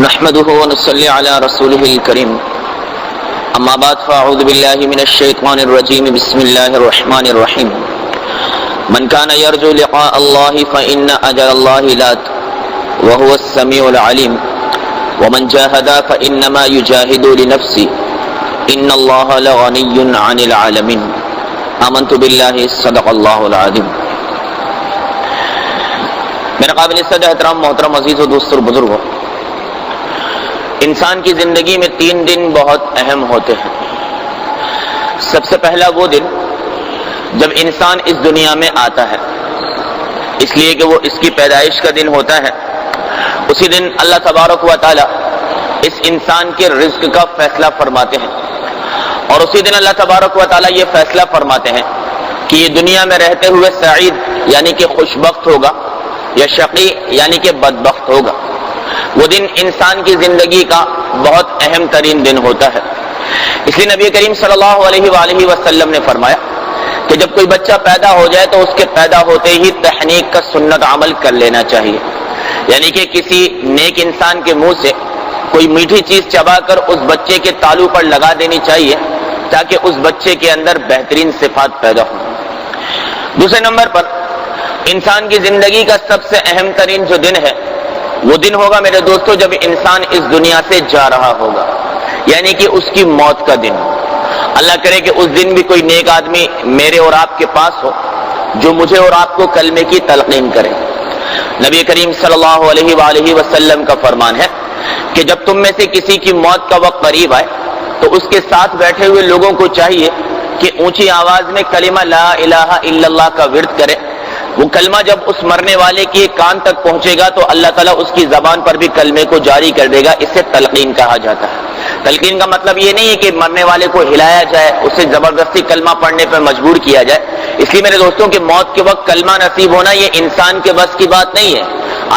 نحمده ونصلي على رسوله الكريم اما بعد فاعوذ بالله من الشيطان الرجيم بسم الله الرحمن الرحيم من كان يرجو لقاء الله فإن أجل الله لات وهو السميع العليم ومن جاهد فإنما يجاهد لنفسه إن الله لغني عن العالمين آمنت بالله صدق الله العظيم. میرے قابل عزت احترام محترم عزیز و دوست اور بزرگوں، انسان کی زندگی میں 3 دن بہت اہم ہوتے ہیں. سب سے پہلا وہ دن جب انسان اس دنیا میں آتا ہے، اس لیے کہ وہ اس کی پیدائش کا دن ہوتا ہے. اسی دن اللہ تبارک و تعالی اس انسان کے رزق کا فیصلہ فرماتے ہیں، اور اسی دن اللہ تبارک و تعالی یہ فیصلہ فرماتے ہیں کہ یہ دنیا میں رہتے ہوئے سعید یعنی کہ خوشبخت ہوگا یا شقی یعنی کہ بدبخت ہوگا. وہ دن انسان کی زندگی کا بہت اہم ترین دن ہوتا ہے. اس لیے نبی کریم صلی اللہ علیہ وآلہ وسلم نے فرمایا کہ جب کوئی بچہ پیدا ہو جائے تو اس کے پیدا ہوتے ہی تحنیک کا سنت عمل کر لینا چاہیے، یعنی کہ کسی نیک انسان کے منہ سے کوئی میٹھی چیز چبا کر اس بچے کے تالو پر لگا دینی چاہیے تاکہ اس بچے کے اندر بہترین صفات پیدا ہوں. دوسرے نمبر پر انسان کی زندگی کا سب سے اہم ترین جو دن ہے وہ دن ہوگا میرے دوستو جب انسان اس دنیا سے جا رہا ہوگا، یعنی کہ اس کی موت کا دن. اللہ کرے کہ اس دن بھی کوئی نیک آدمی میرے اور آپ کے پاس ہو جو مجھے اور آپ کو کلمے کی تلقین کرے. نبی کریم صلی اللہ علیہ وآلہ وسلم کا فرمان ہے کہ جب تم میں سے کسی کی موت کا وقت قریب آئے تو اس کے ساتھ بیٹھے ہوئے لوگوں کو چاہیے کہ اونچی آواز میں کلمہ لا الہ الا اللہ کا ورد کرے. وہ کلمہ جب اس مرنے والے کے کان تک پہنچے گا تو اللہ تعالیٰ اس کی زبان پر بھی کلمے کو جاری کر دے گا. اسے تلقین کہا جاتا ہے. تلقین کا مطلب یہ نہیں ہے کہ مرنے والے کو ہلایا جائے، اسے زبردستی کلمہ پڑھنے پر مجبور کیا جائے. اس لیے میرے دوستوں کہ موت کے وقت کلمہ نصیب ہونا یہ انسان کے بس کی بات نہیں ہے.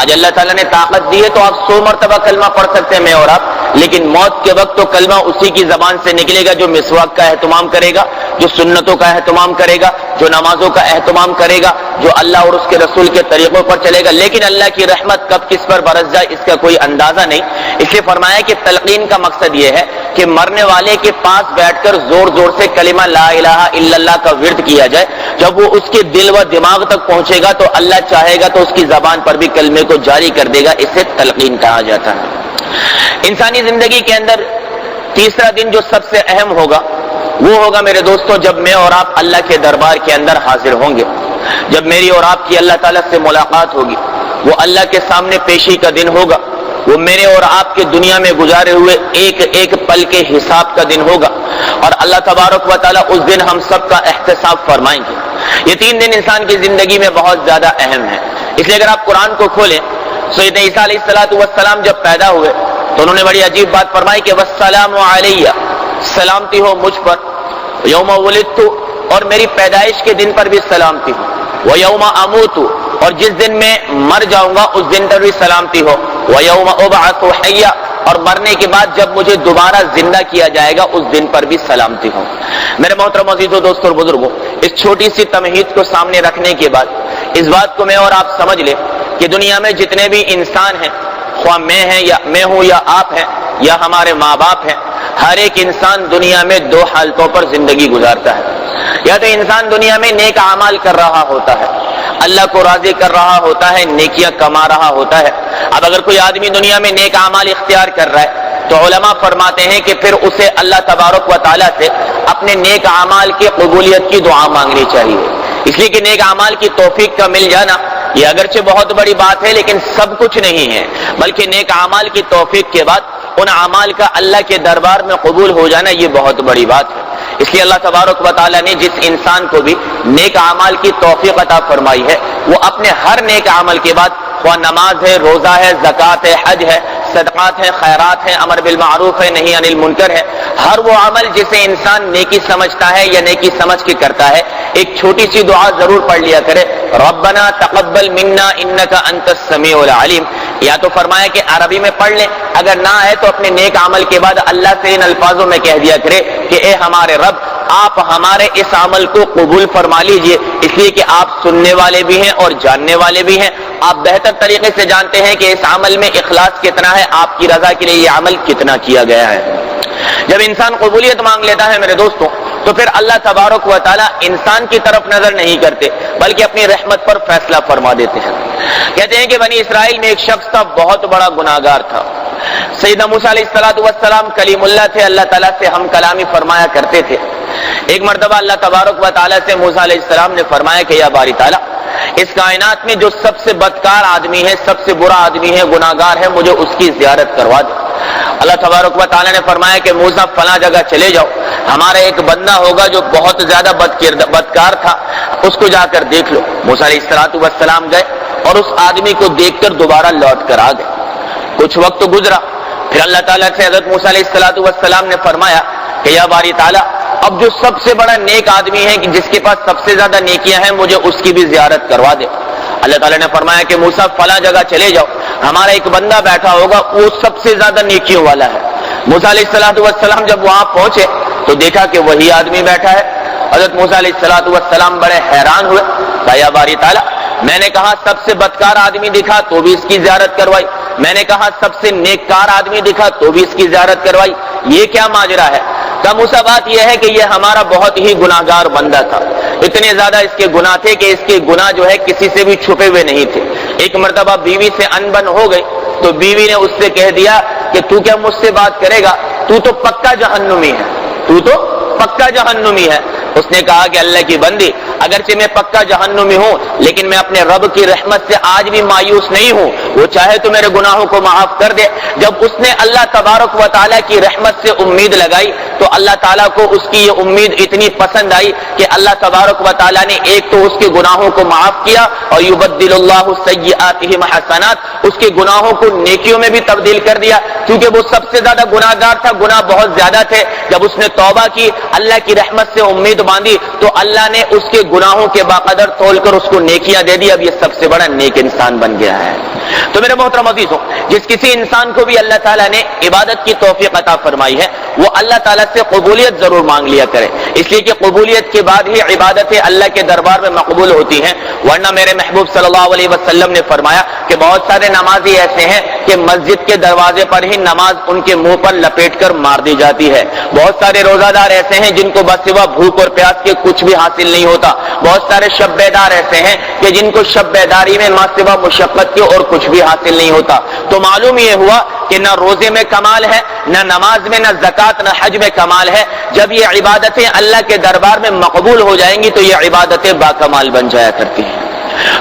آج اللہ تعالیٰ نے طاقت دی ہے تو آپ 100 مرتبہ کلمہ پڑھ سکتے ہیں میں اور آپ، لیکن موت کے وقت تو کلمہ اسی کی زبان سے نکلے گا جو مسواک کا اہتمام کرے گا، جو سنتوں کا اہتمام کرے گا، جو نمازوں کا اہتمام کرے گا، جو اللہ اور اس کے رسول کے طریقوں پر چلے گا. لیکن اللہ کی رحمت کب کس پر برس جائے اس کا کوئی اندازہ نہیں. اس لیے فرمایا کہ تلقین کا مقصد یہ ہے کہ مرنے والے کے پاس بیٹھ کر زور زور سے کلمہ لا الہ الا اللہ کا ورد کیا جائے. جب وہ اس کے دل و دماغ تک پہنچے گا تو اللہ چاہے گا تو اس کی زبان پر بھی کلمے کو جاری کر دے گا. اسے تلقین کہا جاتا ہے. انسانی زندگی کے اندر تیسرا دن جو سب سے اہم ہوگا وہ ہوگا میرے دوستوں جب میں اور آپ اللہ کے دربار کے اندر حاضر ہوں گے. جب میری اور آپ کی اللہ تعالیٰ سے ملاقات ہوگی، وہ اللہ کے سامنے پیشی کا دن ہوگا. وہ میرے اور آپ کے دنیا میں گزارے ہوئے ایک ایک پل کے حساب کا دن ہوگا، اور اللہ تبارک و تعالیٰ اس دن ہم سب کا احتساب فرمائیں گے. یہ 3 دن انسان کی زندگی میں بہت زیادہ اہم ہے. اس لیے اگر آپ قرآن کو کھولیں، سیدنا عیسیٰ علیہ السلام جب پیدا ہوئے تو انہوں نے بڑی عجیب بات فرمائی کہ والسلام علیہ، سلامتی ہو مجھ پر، یوم ولدت، اور میری پیدائش کے دن پر بھی سلامتی ہو، ویوم اموت، اور جس دن میں مر جاؤں گا اس دن پر بھی سلامتی ہو، ویوم ابعث حیا، اور مرنے کے بعد جب مجھے دوبارہ زندہ کیا جائے گا اس دن پر بھی سلامتی ہو. میرے محترم عزیزوں، دوستوں اور بزرگوں، اس چھوٹی سی تمہید کو سامنے رکھنے کے بعد اس بات کو میں اور آپ سمجھ لیں کہ دنیا میں جتنے بھی انسان ہیں، خواہ میں ہوں یا آپ ہیں یا ہمارے ماں باپ ہیں، ہر ایک انسان دنیا میں 2 حالتوں پر زندگی گزارتا ہے. یا تو انسان دنیا میں نیک اعمال کر رہا ہوتا ہے، اللہ کو راضی کر رہا ہوتا ہے، نیکیاں کما رہا ہوتا ہے. اب اگر کوئی آدمی دنیا میں نیک اعمال اختیار کر رہا ہے تو علماء فرماتے ہیں کہ پھر اسے اللہ تبارک و تعالیٰ سے اپنے نیک اعمال کی قبولیت کی دعا مانگنی چاہیے. اس لیے کہ نیک اعمال کی توفیق کا مل جانا یہ اگرچہ بہت بڑی بات ہے لیکن سب کچھ نہیں ہے، بلکہ نیک اعمال کی توفیق کے بعد ان اعمال کا اللہ کے دربار میں قبول ہو جانا یہ بہت بڑی بات ہے. اس لیے اللہ تبارک و تعالیٰ نے جس انسان کو بھی نیک اعمال کی توفیق عطا فرمائی ہے وہ اپنے ہر نیک عمل کے بعد، خواہ نماز ہے، روزہ ہے، زکوٰۃ ہے، حج ہے، صدقات ہیں، خیرات ہیں، امر بالمعروف ہے، نہی عن المنکر ہے، ہر وہ عمل جسے انسان نیکی سمجھتا ہے یا نیکی سمجھ کے کرتا ہے، ایک چھوٹی سی دعا ضرور پڑھ لیا کرے ربنا تقبل منا انک انت السمیع العلیم، یا تو فرمایا کہ عربی میں پڑھ لیں، اگر نہ آئے تو اپنے نیک عمل کے بعد اللہ سے ان الفاظوں میں کہہ دیا کرے کہ اے ہمارے رب، آپ ہمارے اس عمل کو قبول فرما لیجئے، اس لیے کہ آپ سننے والے بھی ہیں اور جاننے والے بھی ہیں، آپ بہتر طریقے سے جانتے ہیں کہ اس عمل میں اخلاص کتنا ہے، آپ کی رضا کے لیے یہ عمل کتنا کیا گیا ہے۔ جب انسان قبولیت مانگ لیتا ہے میرے دوستوں، تو پھر اللہ تبارک و تعالی انسان کی طرف نظر نہیں کرتے بلکہ اپنی رحمت پر فیصلہ فرما دیتے ہیں۔ کہتے ہیں کہ بنی اسرائیل میں ایک شخص تھا، بہت بڑا گناہگار تھا۔ سیدنا موسیٰ علیہ السلام کلیم اللہ تھے، اللہ تعالیٰ سے ہم کلامی فرمایا کرتے تھے۔ ایک مرتبہ اللہ تبارک و تعالیٰ سے موسیٰ علیہ السلام نے فرمایا کہ یا باری تعالیٰ، اس کائنات میں جو سب سے بدکار آدمی ہے، سب سے برا آدمی ہے، گناہگار ہے، مجھے اس کی زیارت کروا دے۔ اللہ تبارک و تعالیٰ نے فرمایا کہ موسیٰ فلاں جگہ چلے جاؤ، ہمارا ایک بندہ ہوگا جو بہت زیادہ بدکار تھا، اس کو جا کر دیکھ لو۔ موسیٰ علیہ السلام گئے اور اس آدمی کو دیکھ کر دوبارہ لوٹ کر آ گئے۔ کچھ وقت گزرا، پھر اللہ تعالیٰ سے حضرت موسیٰ علیہ السلام نے فرمایا کہ یا باری تعالیٰ، اب جو سب سے بڑا نیک آدمی ہے، جس کے پاس سب سے زیادہ نیکیاں ہیں، مجھے اس کی بھی زیارت کروا دے۔ اللہ تعالیٰ نے فرمایا کہ موسیٰ فلاں جگہ چلے جاؤ، ہمارا ایک بندہ بیٹھا ہوگا، وہ سب سے زیادہ نیکیوں والا ہے۔ موسیٰ علیہ السلام جب وہاں پہنچے تو دیکھا کہ وہی آدمی بیٹھا ہے۔ حضرت موسیٰ علیہ السلام بڑے حیران ہوئے، یا باری تعالیٰ، میں نے کہا سب سے بدکار آدمی دکھا تو بھی اس کی زیارت کروائی، میں نے کہا سب سے نیککار آدمی دکھا تو بھی اس کی زیارت کروائی، یہ کیا ماجرا ہے؟ کہا موسیٰ بات یہ ہے کہ یہ ہمارا بہت ہی گناہگار بندہ تھا، اتنے زیادہ اس کے گناہ تھے کہ اس کے گناہ جو ہے کسی سے بھی چھپے ہوئے نہیں تھے۔ ایک مرتبہ بیوی سے انبن ہو گئی تو بیوی نے اس سے کہہ دیا کہ تو کیا مجھ سے بات کرے گا، تو تو پکا جہنمی ہے، تو تو پکا جہنمی ہے۔ اس نے کہا کہ اللہ کی بندی، اگرچہ میں پکا جہنمی ہوں لیکن میں اپنے رب کی رحمت سے آج بھی مایوس نہیں ہوں، وہ چاہے تو میرے گناہوں کو معاف کر دے۔ جب اس نے اللہ تبارک و تعالیٰ کی رحمت سے امید لگائی تو اللہ تعالیٰ کو اس کی یہ امید اتنی پسند آئی کہ اللہ تبارک و تعالیٰ نے ایک تو اس کے گناہوں کو معاف کیا اور یبدل اللہ سیئاتہم حسنات، اس کے گناہوں کو نیکیوں میں بھی تبدیل کر دیا، کیونکہ وہ سب سے زیادہ گناہگار تھا، گناہ بہت زیادہ تھے۔ جب اس نے توبہ کی، اللہ کی رحمت سے امید باندھی تو اللہ نے اس کے گناہوں کے باقدر تول کر اس کو نیکیاں دے دی، اب یہ سب سے بڑا نیک انسان بن گیا ہے۔ تو میرے محترم عزیزوں، جس کسی انسان کو بھی اللہ تعالیٰ نے عبادت کی توفیق عطا فرمائی ہے، وہ اللہ تعالیٰ سے قبولیت ضرور مانگ لیا کرے، اس لیے کہ قبولیت کے بعد ہی عبادتیں اللہ کے دربار میں مقبول ہوتی ہیں، ورنہ میرے محبوب صلی اللہ علیہ وسلم نے فرمایا کہ بہت سارے نمازی ایسے ہیں کہ مسجد کے دروازے پر ہی نماز ان کے منہ پر لپیٹ کر مار دی جاتی ہے، بہت سارے روزہ دار ایسے ہیں جن کو بس سوا بھوک اور پیاس کے کچھ بھی حاصل نہیں ہوتا، بہت سارے شب بیدار ایسے ہیں کہ جن کو شب بیداری میں ماں سوا مشقت کے اور کچھ بھی حاصل نہیں ہوتا۔ تو معلوم یہ ہوا کہ نہ روزے میں کمال ہے، نہ نماز میں، نہ زکوٰۃ، نہ حج میں کمال ہے۔ جب یہ عبادتیں اللہ کے دربار میں مقبول ہو جائیں گی تو یہ عبادتیں باکمال بن جایا کرتی ہیں۔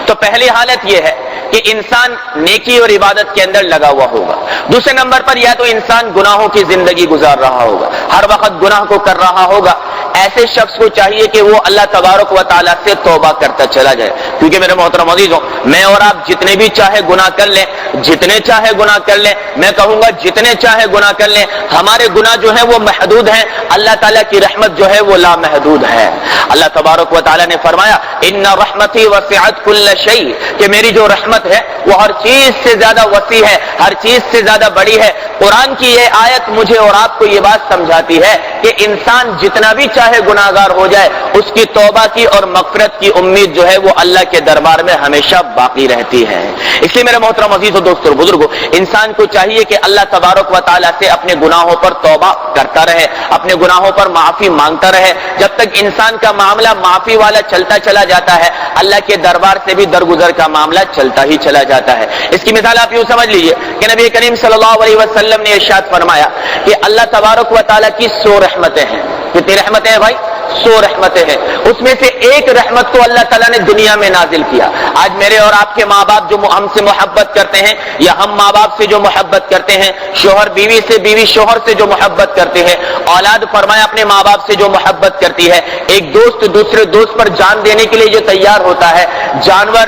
تو پہلی حالت یہ ہے کہ انسان نیکی اور عبادت کے اندر لگا ہوا ہوگا۔ دوسرے نمبر پر یا تو انسان گناہوں کی زندگی گزار رہا ہوگا، ہر وقت گناہ کو کر رہا ہوگا۔ ایسے شخص کو چاہیے کہ وہ اللہ تبارک و تعالیٰ سے توبہ کرتا چلا جائے، کیونکہ میرے محترم عزیزوں، میں اور آپ جتنے بھی چاہے گناہ کر لیں، جتنے چاہے گناہ کر لیں، میں کہوں گا جتنے چاہے گناہ کر لیں، ہمارے گناہ جو ہیں وہ محدود ہیں، اللہ تعالیٰ کی رحمت جو ہے وہ لامحدود ہے۔ اللہ تبارک و تعالیٰ نے فرمایا ان رحمتی وسعت کل شیء، کہ میری جو رحمت ہے وہ ہر چیز سے زیادہ وسیع ہے، ہر چیز سے زیادہ بڑی ہے۔ قرآن کی یہ آیت مجھے اور آپ کو یہ بات سمجھاتی ہے کہ انسان جتنا بھی چاہے گناہگار ہو جائے، اس کی توبہ کی اور مغفرت کی امید جو ہے وہ اللہ کے دربار میں ہمیشہ باقی رہتی ہے۔ اس لیے میرے محترم عزیز و دوستو اور بزرگوں، انسان کو چاہیے کہ اللہ تبارک و تعالیٰ سے اپنے گناہوں پر توبہ کرتا رہے، اپنے گناہوں پر معافی مانگتا رہے۔ جب تک انسان کا معاملہ معافی والا چلتا چلا جاتا ہے، اللہ کے دربار سے بھی درگزر کا معاملہ چلتا ہی چلا جاتا ہے۔ اس کی مثال آپ یوں سمجھ لیجئے کہ نبی کریم صلی اللہ علیہ وسلم نے ارشاد فرمایا کہ اللہ تبارک و تعالیٰ کی 100 رحمتیں ہیں۔ کتنی رحمتیں ہیں بھائی؟ 100 رحمتیں ہیں۔ اس میں سے ایک رحمت کو اللہ تعالیٰ نے دنیا میں نازل کیا۔ آج میرے اور آپ کے ماں باپ جو ہم سے محبت کرتے ہیں، یا ہم ماں باپ سے جو محبت کرتے ہیں، شوہر بیوی سے، بیوی شوہر سے جو محبت کرتے ہیں، اولاد فرمایا اپنے ماں باپ سے جو محبت کرتی ہے، ایک دوست دوسرے دوست پر جان دینے کے لیے جو تیار ہوتا ہے، جانور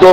2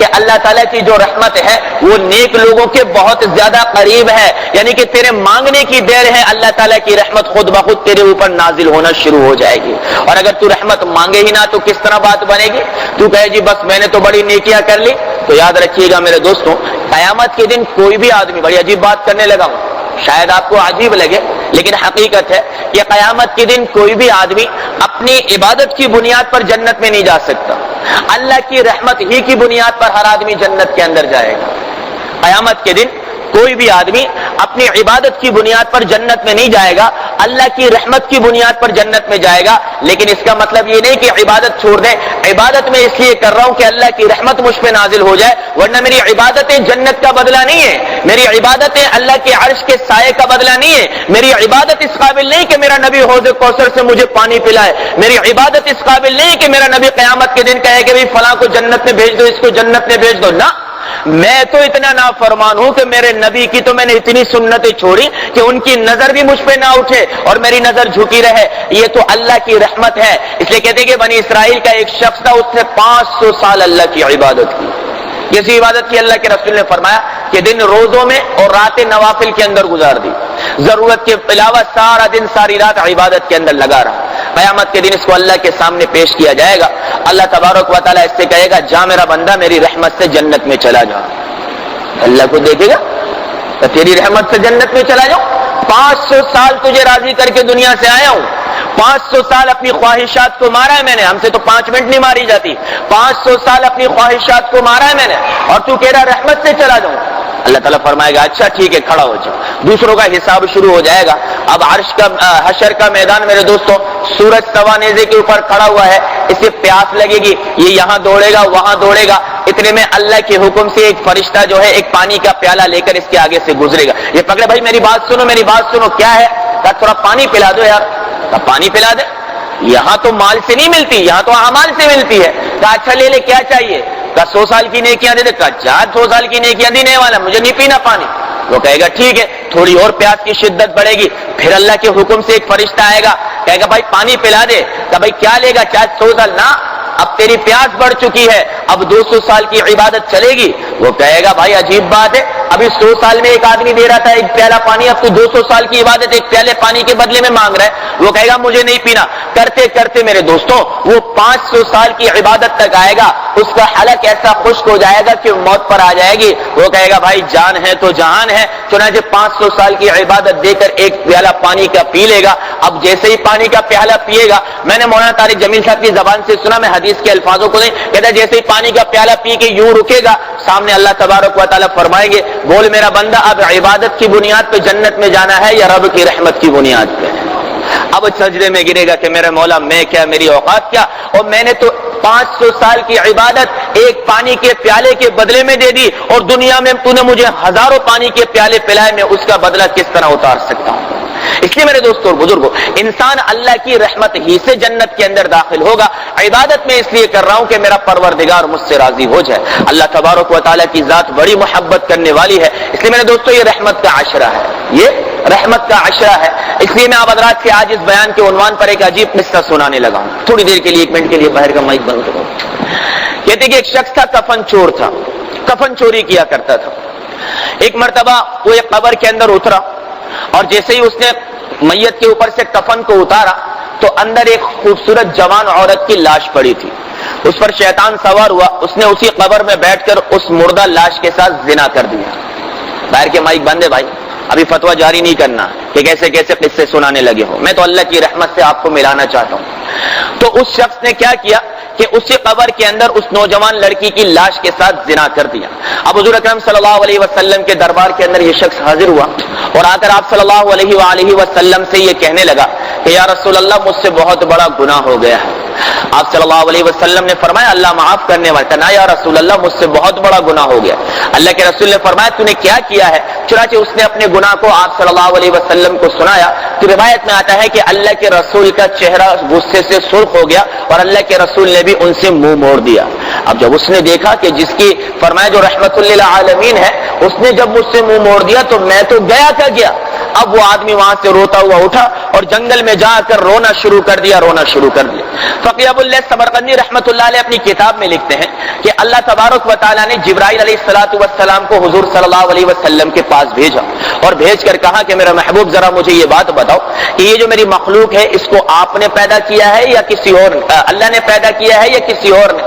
کہ اللہ تعالیٰ کی جو رحمت ہے وہ نیک لوگوں کے بہت زیادہ قریب ہے، یعنی کہ تیرے مانگنے کی دیر ہے، اللہ تعالیٰ کی رحمت خود بخود تیرے اوپر نازل ہونا شروع ہو جائے گی۔ اور اگر تو رحمت مانگے ہی نہ تو کس طرح بات بنے گی؟ تو کہے جی بس میں نے تو بڑی نیکیاں کر لی، تو یاد رکھیے گا میرے دوستوں، قیامت کے دن کوئی بھی آدمی، بڑی عجیب بات کرنے لگا ہوں، شاید آپ کو عجیب لگے لیکن حقیقت ہے کہ قیامت کے دن کوئی بھی آدمی اپنی عبادت کی بنیاد پر جنت میں نہیں جا سکتا، اللہ کی رحمت ہی کی بنیاد پر ہر آدمی جنت کے اندر جائے گا۔ قیامت کے دن کوئی بھی آدمی اپنی عبادت کی بنیاد پر جنت میں نہیں جائے گا، اللہ کی رحمت کی بنیاد پر جنت میں جائے گا، لیکن اس کا مطلب یہ نہیں کہ عبادت چھوڑ دیں، عبادت میں اس لیے کر رہا ہوں کہ اللہ کی رحمت مجھ پہ نازل ہو جائے، ورنہ میری عبادتیں جنت کا بدلہ نہیں ہے، میری عبادتیں اللہ کے عرش کے سائے کا بدلہ نہیں ہے، میری عبادت اس قابل نہیں کہ میرا نبی حوض کوثر سے مجھے پانی پلائے، میری عبادت اس قابل نہیں کہ میرا نبی قیامت کے دن کہے کہ بھئی فلاں کو جنت میں بھیج دو، اس کو جنت میں بھیج دو، نہ، میں تو اتنا نافرمان ہوں کہ میرے نبی کی تو میں نے اتنی سنتیں چھوڑی کہ ان کی نظر بھی مجھ پہ نہ اٹھے اور میری نظر جھکی رہے، یہ تو اللہ کی رحمت ہے۔ اس لیے کہتے ہیں کہ بنی اسرائیل کا ایک شخص تھا، اس نے 500 سال اللہ کی عبادت کی۔ جیسی عبادت کی اللہ کے رسول نے فرمایا کہ دن روزوں میں اور راتیں نوافل کے اندر گزار دی، ضرورت کے علاوہ سارا دن ساری رات عبادت کے اندر لگا رہا۔ قیامت کے دن اس کو اللہ کے سامنے پیش کیا جائے گا، اللہ تبارک و تعالیٰ اس سے کہے گا جا میرا بندہ میری رحمت سے جنت میں چلا جا۔ اللہ کو دیکھے گا تو تیری رحمت سے جنت میں چلا جاؤ، 500 سال تجھے راضی کر کے دنیا سے آیا ہوں، 500 سال اپنی خواہشات کو مارا ہے میں نے، ہم سے تو 5 منٹ نہیں ماری جاتی، 500 سال اپنی خواہشات کو مارا ہے میں نے، اور تو کہہ رہا رحمت سے چلا جاؤں۔ اللہ تعالیٰ فرمائے گا اچھا ٹھیک ہے کھڑا ہو جاؤ، دوسروں کا حساب شروع ہو جائے گا۔ اب عرش کا حشر کا میدان میرے دوستوں، سورج سوا نیزے کے اوپر کھڑا ہوا ہے، اسے پیاس لگے گی، یہ یہاں دوڑے گا وہاں دوڑے گا، اتنے میں اللہ کے حکم سے ایک فرشتہ جو ہے ایک پانی کا پیالہ لے کر اس کے آگے سے گزرے گا، یہ پکڑے بھائی میری بات سنو میری بات سنو، کیا ہے؟ کہا تھوڑا پانی پلا دو یار، کہا پانی پلا دے، یہاں تو مال سے نہیں ملتی، یہاں تو اعمال سے ملتی ہے، کہا اچھا لے لے کیا چاہیے؟ کہا 100 سال کی نیکیاں دے دے، کہا 100 سال کی نیکیاں دینے والا مجھے نہیں پینا پانی۔ وہ کہے گا ٹھیک ہے، تھوڑی اور پیاس کی شدت بڑھے گی، پھر اللہ کے حکم سے ایک فرشتہ آئے گا، کہے گا بھائی پانی پلا دے، کہا بھائی کیا لے گا؟ 100 سال، نہ اب تیری پیاس بڑھ چکی ہے، اب 200 سال کی عبادت چلے گی۔ وہ کہے گا بھائی عجیب بات ہے، ابھی 100 سال میں ایک آدمی دے رہا تھا ایک پیالہ پانی، اب تو 200 سال کی عبادت ایک پیالے پانی کے بدلے میں مانگ رہا ہے۔ وہ کہے گا مجھے نہیں پینا، کرتے کرتے میرے دوستوں وہ 500 سال کی عبادت تک آئے گا، اس کا حلق ایسا خشک ہو جائے گا کہ موت پر آ جائے گی۔ وہ کہے گا بھائی جان ہے تو جہان ہے، چنانچہ 500 سال کی عبادت دے کر ایک پیالہ پانی کا پی لے گا۔ اب جیسے ہی پانی کا پیالہ پیے گا، میں نے مولانا طارق جمیل صاحب کی زبان سے سنا، میں حدیث کے الفاظوں کو نہیں کہتا، جیسے ہی پانی کا پیالہ پی کے یوں رکے گا، سامنے اللہ تبارک و تعالیٰ فرمائیں گے بول میرا بندہ اب عبادت کی بنیاد پہ جنت میں جانا ہے یا رب کی رحمت کی بنیاد پہ؟ اب سجدے میں گرے گا کہ میرے مولا میں کیا، میری اوقات کیا، اور میں نے تو 500 سال کی عبادت ایک پانی کے پیالے کے بدلے میں دے دی، اور دنیا میں تو نے مجھے ہزاروں پانی کے پیالے پلائے، میں اس کا بدلہ کس طرح اتار سکتا ہوں؟ اس لیے میرے دوستوں اور بزرگوں، انسان اللہ کی رحمت ہی سے جنت کے اندر داخل ہوگا۔ عبادت میں اس لیے کر رہا ہوں کہ میرا پروردگار مجھ سے راضی ہو جائے۔ اللہ تبارک و تعالیٰ کی ذات بڑی محبت کرنے والی ہے، اس لیے میرے دوستوں یہ رحمت کا عشرہ ہے، یہ رحمت کا عشرہ ہے۔ اس لیے میں آپ حضرات سے آج اس بیان کے عنوان پر ایک عجیب قصہ سنانے لگا ہوں، تھوڑی دیر کے لیے 1 منٹ کے لیے باہر کا مائک بند کرو۔ کہتے کہ ایک شخص تھا، کفن چور تھا، کفن چوری کیا کرتا تھا۔ ایک مرتبہ وہ ایک قبر کے اندر اترا، اور جیسے ہی اس نے میت کے اوپر سے کفن کو اتارا تو اندر ایک خوبصورت جوان عورت کی لاش پڑی تھی، اس پر شیطان سوار ہوا، اس نے اسی قبر میں بیٹھ کر اس مردہ لاش کے ساتھ زنا کر دیا۔ باہر کے مائک بند ہے بھائی، ابھی فتویٰ جاری نہیں کرنا کہ کیسے کیسے قصے سنانے لگے ہو، میں تو اللہ کی رحمت سے آپ کو ملانا چاہتا ہوں۔ تو اس شخص نے کیا کیا کہ اسی قبر کے اندر اس نوجوان لڑکی کی لاش کے ساتھ زنا کر دیا۔ اب حضور اکرم صلی اللہ علیہ وسلم کے دربار کے اندر یہ شخص حاضر ہوا، اور آ کر آپ صلی اللہ علیہ وآلہ وسلم سے یہ کہنے لگا کہ یا رسول اللہ مجھ سے بہت بڑا گناہ ہو گیا ہے۔ آپ صلی اللہ علیہ وسلم نے فرمایا اللہ معاف کرنے والا، نہ یا رسول اللہ مجھ سے بہت بڑا گناہ ہو گیا۔ اللہ کے رسول نے فرمایا تو نے کیا کیا ہے؟ چنانچہ اس نے اپنے گناہ کو آپ صلی اللہ علیہ وسلم کو سنایا، تو روایت میں آتا ہے کہ اللہ کے رسول کا چہرہ غصے سے سرخ ہو گیا، اور اللہ کے رسول نے بھی ان سے منہ موڑ دیا۔ اب جب اس نے دیکھا کہ جس کی فرمایا جو رحمت للعالمین ہے، اس نے جب مجھ سے منہ موڑ دیا تو میں تو گیا کا گیا، اب وہ آدمی وہاں سے روتا ہوا اٹھا اور جنگل میں جا کر رونا شروع کر دیا. فقیہ ابو اللیث سمرقندی رحمۃ اللہ علیہ اپنی کتاب میں لکھتے ہیں کہ اللہ تبارک و تعالیٰ نے جبرائیل علیہ الصلوۃ والسلام کو حضور صلی اللہ علیہ وسلم کے پاس بھیجا اور بھیج کر کہا کہ میرا محبوب ذرا مجھے یہ بات بتاؤ کہ یہ جو میری مخلوق ہے اس کو آپ نے پیدا کیا ہے یا کسی اور اللہ نے پیدا کیا ہے یا کسی اور نے؟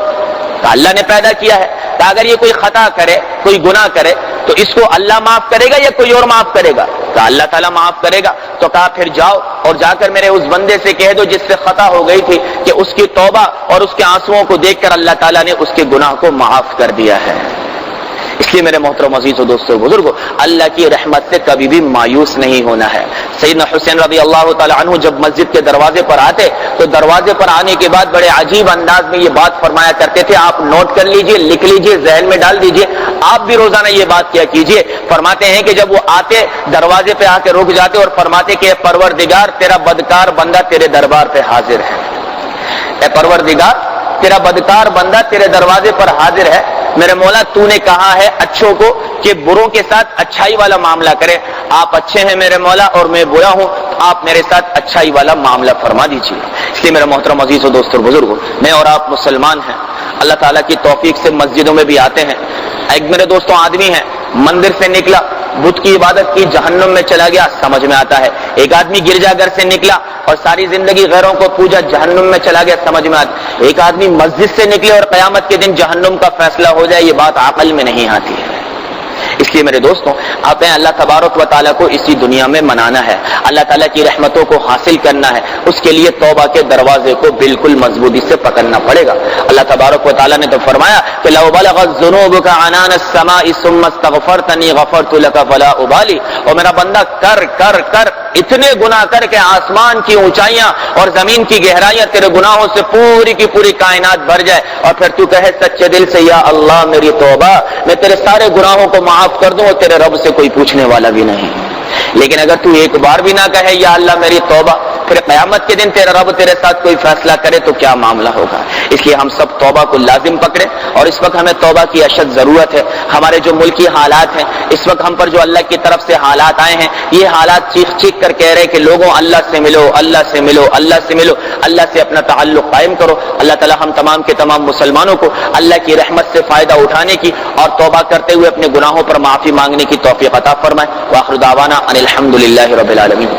تو اللہ نے پیدا کیا ہے. کہ اگر یہ کوئی خطا کرے کوئی گناہ کرے تو اس کو اللہ معاف کرے گا یا کوئی اور معاف کرے گا؟ تو اللہ تعالیٰ معاف کرے گا. تو کہا پھر جاؤ اور جا کر میرے اس بندے سے کہہ دو جس سے خطا ہو گئی تھی کہ اس کی توبہ اور اس کے آنسوؤں کو دیکھ کر اللہ تعالیٰ نے اس کے گناہ کو معاف کر دیا ہے. اس لیے میرے محترم عزیز و دوستو بزرگو، اللہ کی رحمت سے کبھی بھی مایوس نہیں ہونا ہے. سیدنا حسین رضی اللہ تعالی عنہ جب مسجد کے دروازے پر آتے تو دروازے پر آنے کے بعد بڑے عجیب انداز میں یہ بات فرمایا کرتے تھے. آپ نوٹ کر لیجئے، لکھ لیجئے، ذہن میں ڈال دیجئے، آپ بھی روزانہ یہ بات کیا کیجئے. فرماتے ہیں کہ جب وہ آتے دروازے پہ آ کے رک جاتے اور فرماتے کہ اے پروردگار تیرا بدکار بندہ تیرے دربار پہ حاضر ہے. اے پروردگار تیرا بدکار بندہ تیرے دروازے پر حاضر ہے. میرے مولا تو نے کہا ہے اچھوں کو کہ بروں کے ساتھ اچھائی والا معاملہ کرے. آپ اچھے ہیں میرے مولا اور میں برا ہوں، آپ میرے ساتھ اچھائی والا معاملہ فرما دیجیے. اس لیے میرے محترم عزیز و دوست اور بزرگوں، میں اور آپ مسلمان ہیں، اللہ تعالیٰ کی توفیق سے مسجدوں میں بھی آتے ہیں. ایک میرے دوستوں آدمی ہے مندر سے نکلا بت کی عبادت کی جہنم میں چلا گیا، سمجھ میں آتا ہے. ایک آدمی گرجا گھر سے نکلا اور ساری زندگی غیروں کو پوجا، جہنم میں چلا گیا، سمجھ میں آتا. ایک آدمی مسجد سے نکلے اور قیامت کے دن جہنم کا فیصلہ ہو جائے، یہ بات عقل میں نہیں آتی ہے. اس لیے میرے دوستوں آپ اللہ تبارک و تعالیٰ کو اسی دنیا میں منانا ہے، اللہ تعالیٰ کی رحمتوں کو حاصل کرنا ہے. اس کے لیے توبہ کے دروازے کو بالکل مضبوطی سے پکڑنا پڑے گا. اللہ تبارک و تعالیٰ نے تو فرمایا کہ لو بلغت ذنوبک عنان السماء ثم استغفرتنی غفرت لک فلا ابالی. اور میرا بندہ کر کر کر اتنے گناہ کر کے آسمان کی اونچائیاں اور زمین کی گہرائیاں تیرے گناہوں سے پوری کی پوری کائنات بھر جائے اور پھر تو کہے سچے دل سے یا اللہ میری توبہ، میں تیرے سارے گناہوں کو معاف کر دوں اور تیرے رب سے کوئی پوچھنے والا بھی نہیں. لیکن اگر تو ایک بار بھی نہ کہے یا اللہ میری توبہ، پھر قیامت کے دن تیرا رب تیرے ساتھ کوئی فیصلہ کرے تو کیا معاملہ ہوگا. اس لیے ہم سب توبہ کو لازم پکڑیں. اور اس وقت ہمیں توبہ کی اشد ضرورت ہے. ہمارے جو ملکی حالات ہیں اس وقت ہم پر جو اللہ کی طرف سے حالات آئے ہیں، یہ حالات چیخ چیخ کر کہہ رہے کہ لوگوں اللہ سے ملو، اللہ سے ملو، اللہ سے ملو، اللہ سے اپنا تعلق قائم کرو. اللہ تعالی ہم تمام کے تمام مسلمانوں کو اللہ کی رحمت سے فائدہ اٹھانے کی اور توبہ کرتے ہوئے اپنے گناہوں پر معافی مانگنے کی توفیق عطا فرمائے. وآخر دعوانا ان الحمد للہ رب العالمین.